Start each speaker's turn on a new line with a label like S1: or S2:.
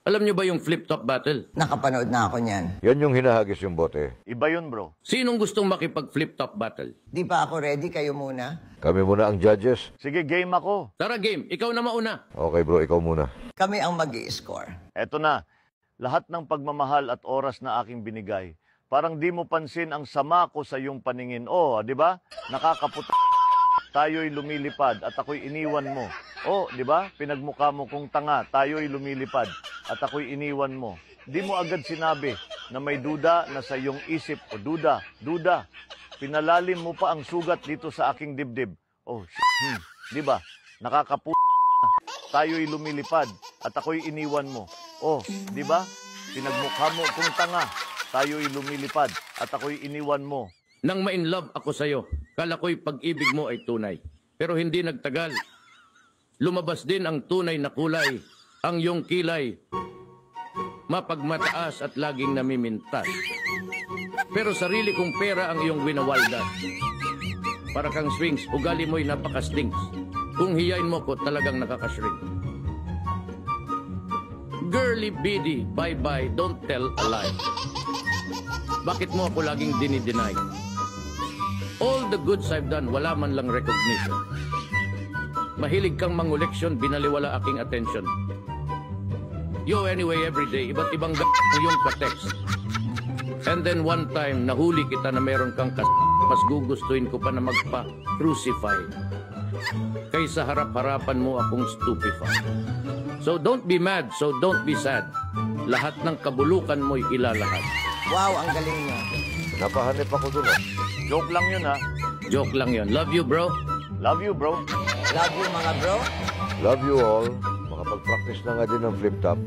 S1: Alam nyo ba yung flip-top battle?
S2: Nakapanood na ako niyan.
S3: Yan yung hinahagis yung bote.
S4: Iba yun, bro.
S1: Sinong gustong makipag-flip-top battle?
S2: Di pa ako ready, kayo muna.
S3: Kami muna ang judges.
S4: Sige, game ako.
S1: Tara game, ikaw na mauna.
S3: Okay bro, ikaw muna.
S2: Kami ang mag-i-score.
S4: Eto na, lahat ng pagmamahal at oras na aking binigay. Parang di mo pansin ang sama ko sa iyong paningin. Oh, di ba? Nakakaputa. Tayo'y lumilipad at ako'y iniwan mo. Oh, di ba? Pinagmukha mo kung tanga, tayo'y lumilipad at ako'y iniwan mo. Di mo agad sinabi na may duda na sa iyong isip. O duda. Pinalalim mo pa ang sugat dito sa aking dibdib. Oh, di ba? Nakakaputa. Tayo'y lumilipad at ako'y iniwan mo. Oh, di ba? Pinagmukha mo kung tanga, tayo'y lumilipad at ako'y iniwan mo.
S1: Nang ma-inlove ako sa'yo, kala ko'y pag-ibig mo ay tunay. Pero hindi nagtagal. Lumabas din ang tunay na kulay, ang iyong kilay. Mapagmataas at laging namimintas. Pero sarili kong pera ang iyong winawaldas. Para kang swings, ugali mo'y napaka-stinks. Kung hiyain mo ko, talagang nakakashrink. Girly biddy, bye-bye, don't tell a lie. Bakit mo ako laging dinideny? All the goods I've done, wala man lang recognition. Mahilig kang manguleksyon, binaliwala aking attention. Yo, anyway, everyday, iba't ibang yung ka-text. And then one time, nahuli kita na meron kang mas gugustuhin ko pa na magpa-crucify. Kaysa harap-harapan mo akong stupefy. So don't be mad, so don't be sad. Lahat ng kabulukan mo'y ilalahad.
S2: Wow, ang galing niyo.
S3: Napahanip ako dun ah.
S4: Joke lang yun, ha?
S1: Joke lang yon. Love you, bro.
S4: Love you, bro.
S2: Love you, mga bro.
S3: Love you all. Makapag-practice na nga din ng flip top.